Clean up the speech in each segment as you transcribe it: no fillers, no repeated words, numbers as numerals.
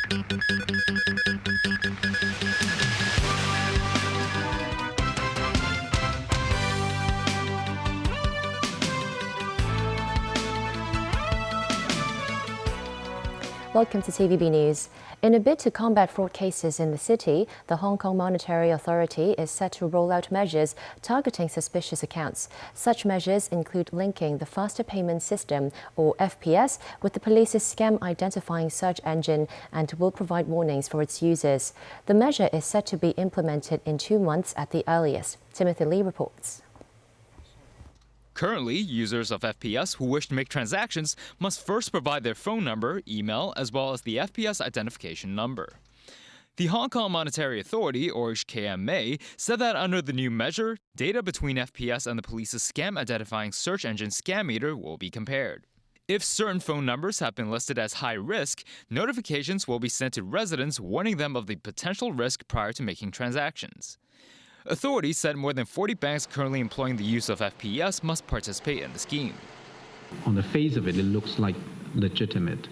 Welcome to TVB News. In a bid to combat fraud cases in the city, the Hong Kong Monetary Authority is set to roll out measures targeting suspicious accounts. Such measures include linking the Faster Payment System, or FPS, with the police's scam identifying search engine and will provide warnings for its users. The measure is set to be implemented in 2 months at the earliest. Timothy Lee reports. Currently, users of FPS who wish to make transactions must first provide their phone number, email, as well as the FPS identification number. The Hong Kong Monetary Authority, or HKMA, said that under the new measure, data between FPS and the police's scam-identifying search engine Scammeter will be compared. If certain phone numbers have been listed as high risk, notifications will be sent to residents warning them of the potential risk prior to making transactions. Authorities said more than 40 banks currently employing the use of FPS must participate in the scheme. On the face of it, it looks like legitimate.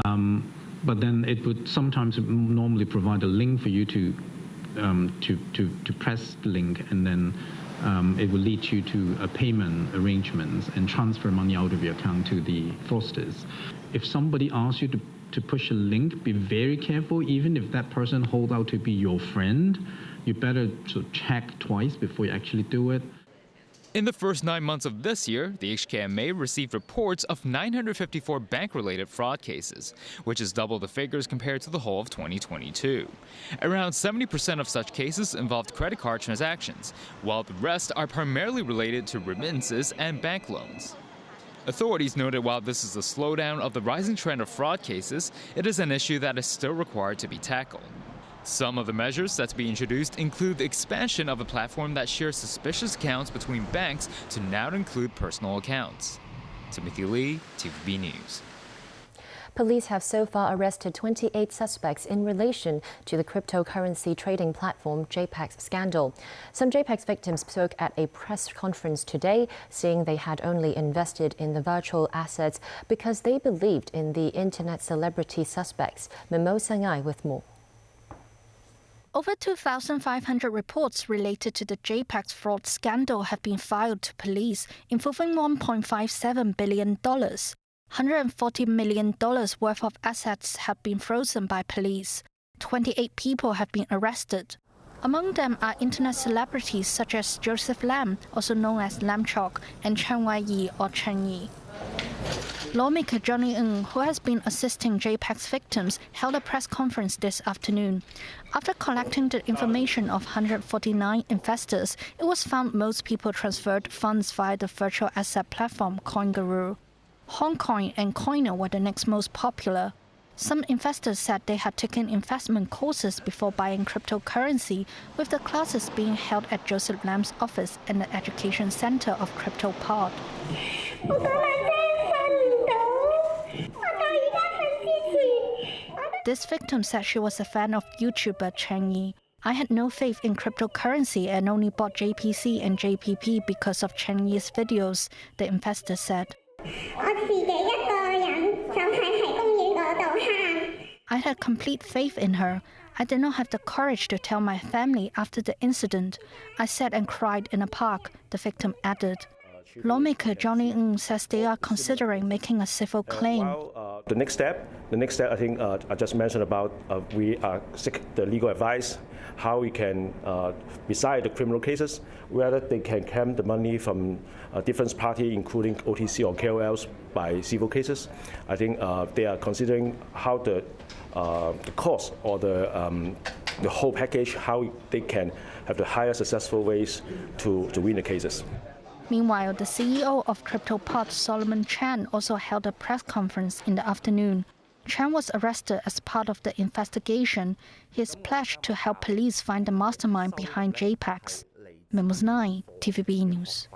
But then it would sometimes normally provide a link for you to press the link, and then it will lead you to a payment arrangements and transfer money out of your account to the fraudsters. If somebody asks you to push a link, be very careful. Even if that person holds out to be your friend, you better check twice before you actually do it. In the first 9 months of this year, the HKMA received reports of 954 bank-related fraud cases, which is double the figures compared to the whole of 2022. Around 70% of such cases involved credit card transactions, while the rest are primarily related to remittances and bank loans. Authorities noted while this is a slowdown of the rising trend of fraud cases, it is an issue that is still required to be tackled. Some of the measures set to be introduced include the expansion of a platform that shares suspicious accounts between banks to now include personal accounts. Timothy Lee, TVB News. Police have so far arrested 28 suspects in relation to the cryptocurrency trading platform JPAC Scandal. Some JPAC victims spoke at a press conference today, saying they had only invested in the virtual assets because they believed in the internet celebrity suspects. Memo Sangai with more. Over 2,500 reports related to the JPAC fraud scandal have been filed to police, involving $1.57 billion. $140 million worth of assets have been frozen by police. 28 people have been arrested. Among them are internet celebrities such as Joseph Lam, also known as Lam Chok, and Chen Wai-yi or Chen Yi. Lawmaker Johnny Ng, who has been assisting JPAC's victims, held a press conference this afternoon. After collecting the information of 149 investors, it was found most people transferred funds via the virtual asset platform CoinGuru. Hongcoin and Coiner were the next most popular. Some investors said they had taken investment courses before buying cryptocurrency, with the classes being held at Joseph Lam's office and the education center of CryptoPod. This victim said she was a fan of YouTuber Chen Yi. I had no faith in cryptocurrency and only bought JPC and JPP because of Chen Yi's videos, the investor said. I had complete faith in her. I did not have the courage to tell my family after the incident. I sat and cried in a park, the victim added. Lawmaker Johnny Ng says they are considering making a civil claim. The next step, I think I just mentioned about we seek the legal advice, how we can, beside the criminal cases, whether they can claim the money from different parties, including OTC or KOLs, by civil cases. I think they are considering how the cost or the whole package, how they can have the higher successful ways to win the cases. Meanwhile, the CEO of CryptoPod, Solomon Chan, also held a press conference in the afternoon. Chan was arrested as part of the investigation. He has pledged to help police find the mastermind behind JPACs. Memos 9, TVB News.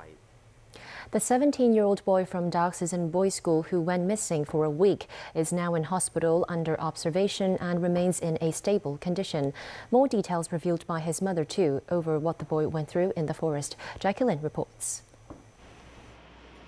The 17-year-old boy from Diocesan Boys School who went missing for a week is now in hospital under observation and remains in a stable condition. More details revealed by his mother too over what the boy went through in the forest. Jacqueline reports.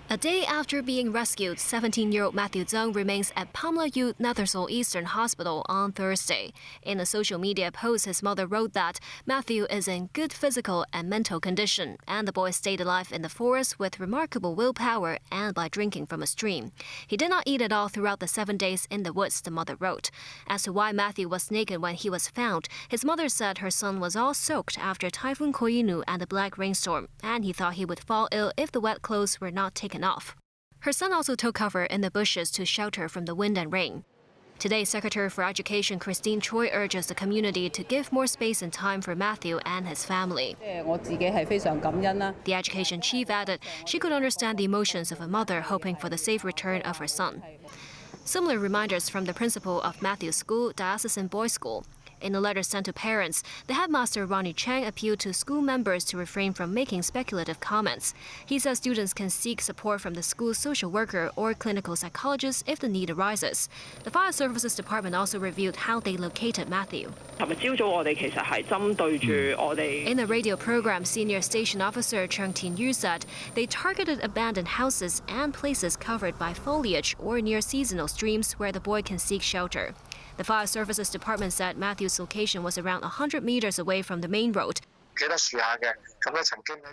A day after being rescued, 17-year-old Matthew Zheng remains at Pamela Yu Nethersall Eastern Hospital on Thursday. In a social media post, his mother wrote that Matthew is in good physical and mental condition, and the boy stayed alive in the forest with remarkable willpower and by drinking from a stream. He did not eat at all throughout the 7 days in the woods, the mother wrote. As to why Matthew was naked when he was found, his mother said her son was all soaked after Typhoon Koinu and a black rainstorm, and he thought he would fall ill if the wet clothes were not taken off. Her son also took cover in the bushes to shelter from the wind and rain. Today, Secretary for Education Christine Choi urges the community to give more space and time for Matthew and his family. The education chief added she could understand the emotions of a mother hoping for the safe return of her son. Similar reminders from the principal of Matthew's school, Diocesan Boys' School. In a letter sent to parents, the headmaster Ronnie Chang appealed to school members to refrain from making speculative comments. He says students can seek support from the school's social worker or clinical psychologist if the need arises. The Fire Services Department also reviewed how they located Matthew. In the radio program, Senior Station Officer Chung Tin-yu said they targeted abandoned houses and places covered by foliage or near seasonal streams where the boy can seek shelter. The Fire Services Department said Matthew's location was around 100 meters away from the main road.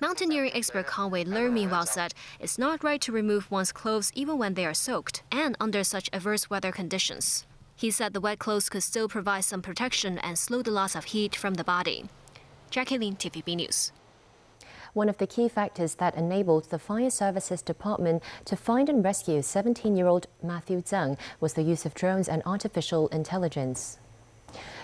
Mountaineering expert Conway Leung meanwhile said it's not right to remove one's clothes even when they are soaked and under such adverse weather conditions. He said the wet clothes could still provide some protection and slow the loss of heat from the body. Jackie Lin, TVB News. One of the key factors that enabled the Fire Services Department to find and rescue 17-year-old Matthew Zheng was the use of drones and artificial intelligence.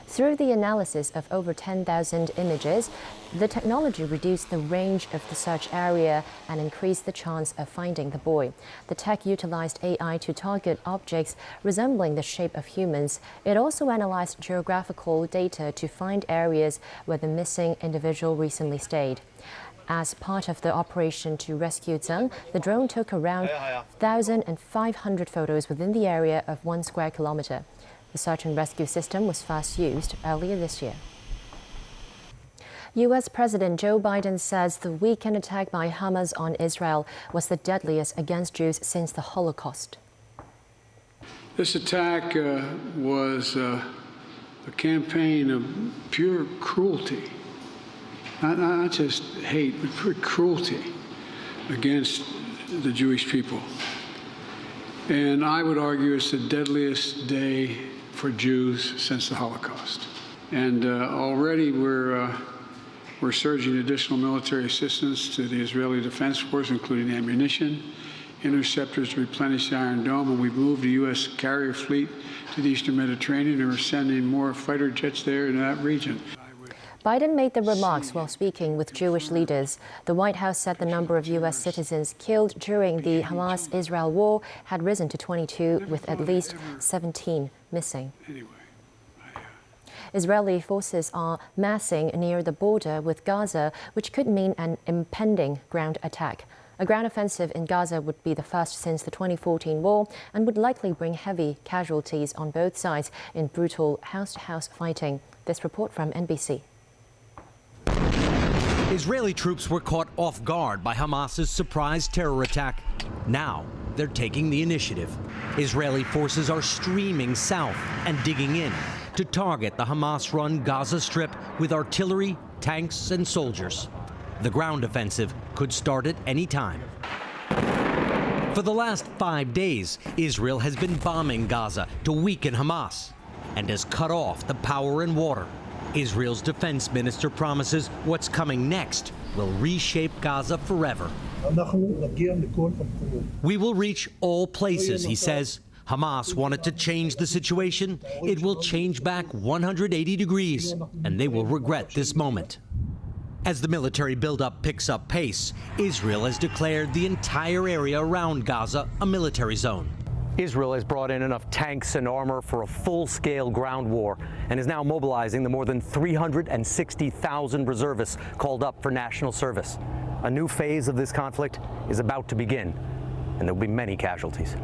Through the analysis of over 10,000 images, the technology reduced the range of the search area and increased the chance of finding the boy. The tech utilized AI to target objects resembling the shape of humans. It also analyzed geographical data to find areas where the missing individual recently stayed. As part of the operation to rescue Zheng, the drone took around 1,500 photos within the area of 1 square kilometer. The search and rescue system was first used earlier this year. U.S. President Joe Biden says the weekend attack by Hamas on Israel was the deadliest against Jews since the Holocaust. This attack was a campaign of pure cruelty. Not just hate, but pure cruelty against the Jewish people. And I would argue it's the deadliest day for Jews since the Holocaust. And already we're surging additional military assistance to the Israeli Defense Force, including ammunition, interceptors to replenish the Iron Dome, and we've moved the U.S. carrier fleet to the Eastern Mediterranean, and we're sending more fighter jets there in that region. Biden made the remarks while speaking with Jewish leaders. The White House said the number of U.S. citizens killed during the Hamas-Israel war had risen to 22, with at least 17 missing. Israeli forces are massing near the border with Gaza, which could mean an impending ground attack. A ground offensive in Gaza would be the first since the 2014 war and would likely bring heavy casualties on both sides in brutal house-to-house fighting. This report from NBC. Israeli troops were caught off guard by Hamas's surprise terror attack. Now they're taking the initiative. Israeli forces are streaming south and digging in to target the Hamas-run Gaza Strip with artillery, tanks, and soldiers. The ground offensive could start at any time. For the last 5 days, Israel has been bombing Gaza to weaken Hamas and has cut off the power and water. Israel's defense minister promises what's coming next will reshape Gaza forever. We will reach all places, he says. Hamas wanted to change the situation. It will change back 180 degrees, and they will regret this moment. As the military buildup picks up pace, Israel has declared the entire area around Gaza a military zone. Israel has brought in enough tanks and armor for a full-scale ground war and is now mobilizing the more than 360,000 reservists called up for national service. A new phase of this conflict is about to begin, and there will be many casualties.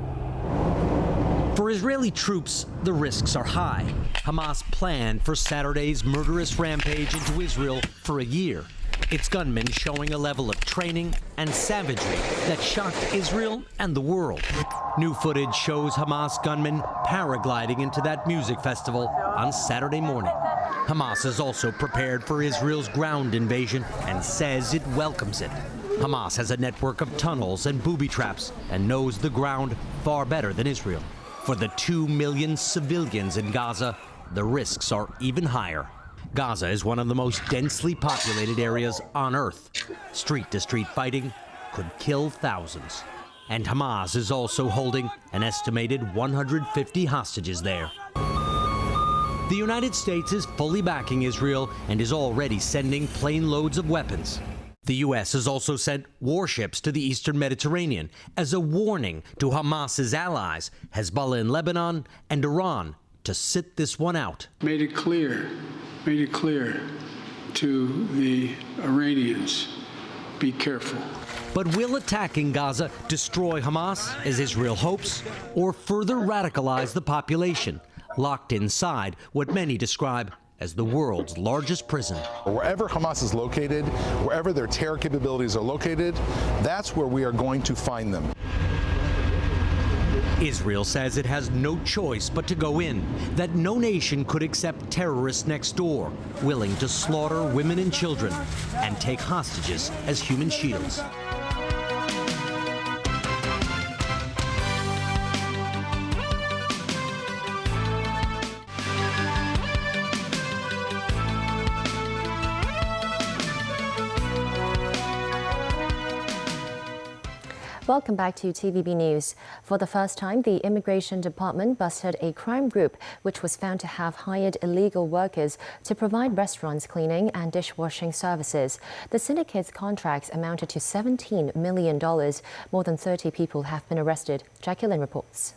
For Israeli troops, the risks are high. Hamas planned for Saturday's murderous rampage into Israel for a year. its gunmen showing a level of training and savagery that shocked Israel and the world. New footage shows Hamas gunmen paragliding into that music festival on Saturday morning. Hamas is also prepared for Israel's ground invasion and says it welcomes it. Hamas has a network of tunnels and booby traps and knows the ground far better than Israel. For the 2 million civilians in Gaza, the risks are even higher. Gaza is one of the most densely populated areas on Earth. Street-to-street fighting could kill thousands. And Hamas is also holding an estimated 150 hostages there. The United States is fully backing Israel and is already sending plane loads of weapons. The U.S. has also sent warships to the eastern Mediterranean as a warning to Hamas's allies, Hezbollah in Lebanon and Iran, to sit this one out. Made it clear to the Iranians, be careful. But will attacking Gaza destroy Hamas, as Israel hopes, or further radicalize the population, locked inside what many describe as the world's largest prison? Wherever Hamas is located, wherever their terror capabilities are located, that's where we are going to find them. Israel says it has no choice but to go in, that no nation could accept terrorists next door, willing to slaughter women and children and take hostages as human shields. Welcome back to TVB News. For the first time, the Immigration Department busted a crime group which was found to have hired illegal workers to provide restaurants cleaning and dishwashing services. The syndicate's contracts amounted to $17 million. More than 30 people have been arrested. Jacqueline reports.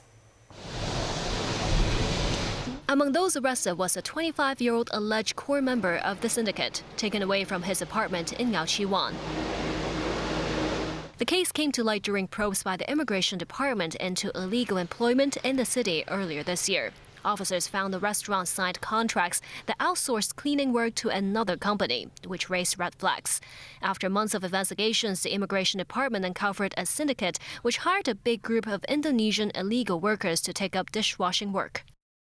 Among those arrested was a 25-year-old alleged core member of the syndicate, taken away from his apartment in Yau Chi Wan. The case came to light during probes by the Immigration Department into illegal employment in the city earlier this year. Officers found the restaurant signed contracts that outsourced cleaning work to another company, which raised red flags. After months of investigations, the Immigration Department uncovered a syndicate which hired a big group of Indonesian illegal workers to take up dishwashing work.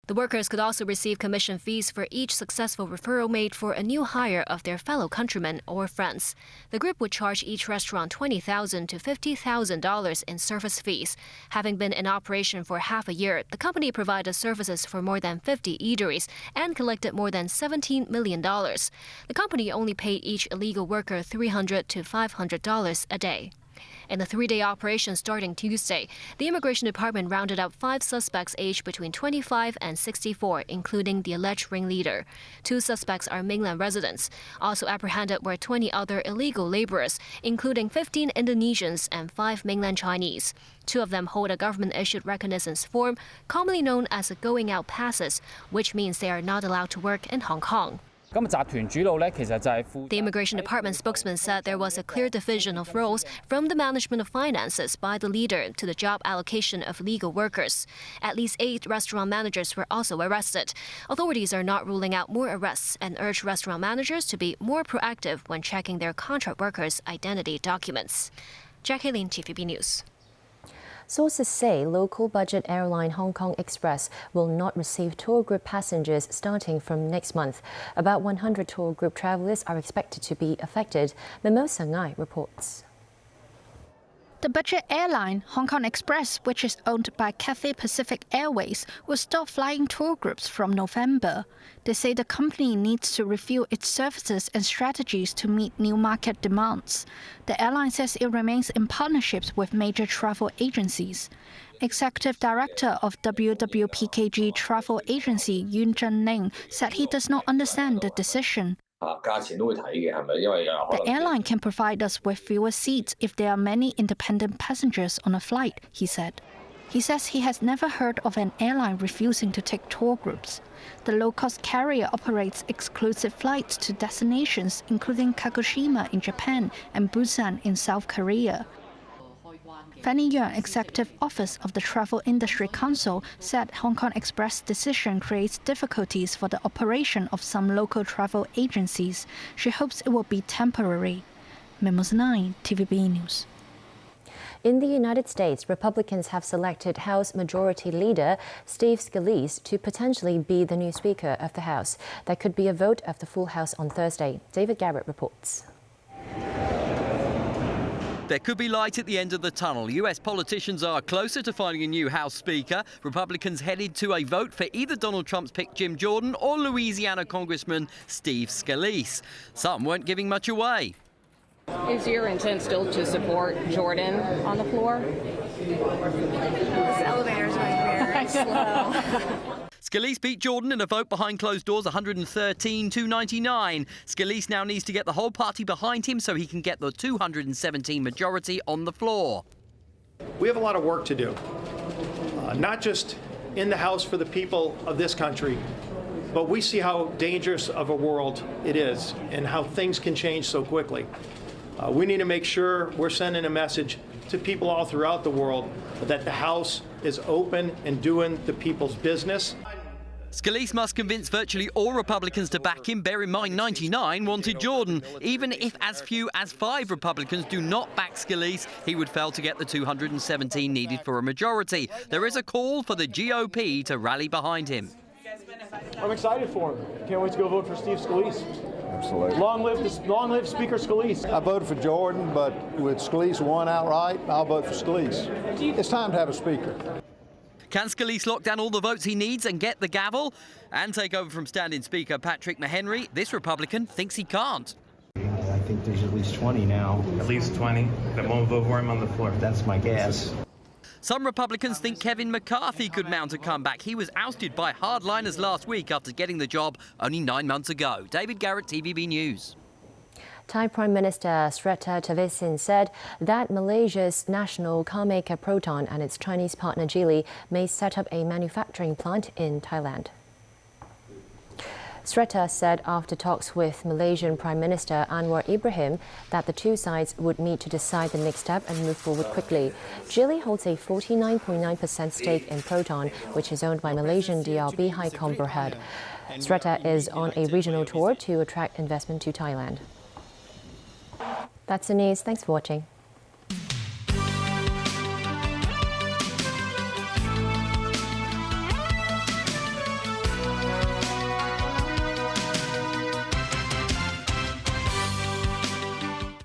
The workers could also receive commission fees for each successful referral made for a new hire of their fellow countrymen or friends. The group would charge each restaurant $20,000 to $50,000 in service fees. Having been in operation for half a year, the company provided services for more than 50 eateries and collected more than $17 million. The company only paid each illegal worker $300 to $500 a day. In the 3-day operation starting Tuesday, the Immigration Department rounded up 5 suspects aged between 25 and 64, including the alleged ringleader. 2 suspects are mainland residents. Also apprehended were 20 other illegal laborers, including 15 Indonesians and 5 mainland Chinese. 2 of them hold a government-issued reconnaissance form, commonly known as going out passes, which means they are not allowed to work in Hong Kong. The Immigration Department spokesman said there was a clear division of roles from the management of finances by the leader to the job allocation of legal workers. At least 8 restaurant managers were also arrested. Authorities are not ruling out more arrests and urge restaurant managers to be more proactive when checking their contract workers' identity documents. Jacqueline, TVB News. Sources say local budget airline Hong Kong Express will not receive tour group passengers starting from next month. About 100 tour group travelers are expected to be affected. Mimosa Ngai reports. The budget airline, Hong Kong Express, which is owned by Cathay Pacific Airways, will stop flying tour groups from November. They say the company needs to review its services and strategies to meet new market demands. The airline says it remains in partnerships with major travel agencies. Executive Director of WWPKG Travel Agency Yun Zhenling said he does not understand the decision. The airline can provide us with fewer seats if there are many independent passengers on a flight, he said. He says he has never heard of an airline refusing to take tour groups. The low-cost carrier operates exclusive flights to destinations including Kagoshima in Japan and Busan in South Korea. Fanny Yuan, Executive Office of the Travel Industry Council, said Hong Kong Express decision creates difficulties for the operation of some local travel agencies. She hopes it will be temporary. Memos 9, TVB News. In the United States, Republicans have selected House Majority Leader Steve Scalise to potentially be the new Speaker of the House. There could be a vote of the full House on Thursday. David Garrett reports. There could be light at the end of the tunnel. US politicians are closer to finding a new House Speaker. Republicans headed to a vote for either Donald Trump's pick Jim Jordan or Louisiana Congressman Steve Scalise. Some weren't giving much away. Is your intent still to support Jordan on the floor? This elevator's going very slow. Scalise beat Jordan in a vote behind closed doors, 113-299. Scalise now needs to get the whole party behind him so he can get the 217 majority on the floor. We have a lot of work to do, not just in the House for the people of this country, but we see how dangerous of a world it is and how things can change so quickly. We need to make sure we're sending a message to people all throughout the world that the House is open and doing the people's business. Scalise must convince virtually all Republicans to back him. Bear in mind, 99 wanted Jordan. Even if as few as 5 Republicans do not back Scalise, he would fail to get the 217 needed for a majority. There is a call for the GOP to rally behind him. I'm excited for him. Can't wait to go vote for Steve Scalise. Absolutely. Long live Speaker Scalise. I voted for Jordan, but with Scalise won outright, I'll vote for Scalise. It's time to have a speaker. Can Scalise lock down all the votes he needs and get the gavel and take over from stand-in Speaker Patrick Mahenry? This Republican thinks he can't. I think there's at least 20 now. At least 20 that won't vote for him on the floor. That's my guess. Some Republicans think Kevin McCarthy could mount a comeback. He was ousted by hardliners last week after getting the job only 9 months ago. David Garrett, TVB News. Thai Prime Minister Srettha Thavisin said that Malaysia's national car maker Proton and its Chinese partner Geely may set up a manufacturing plant in Thailand. Srettha said after talks with Malaysian Prime Minister Anwar Ibrahim that the two sides would meet to decide the next step and move forward quickly. Geely holds a 49.9% stake in Proton, which is owned by Malaysian DRB Haicom Berhad. Srettha is on a regional tour to attract investment to Thailand. That's the news. Thanks for watching.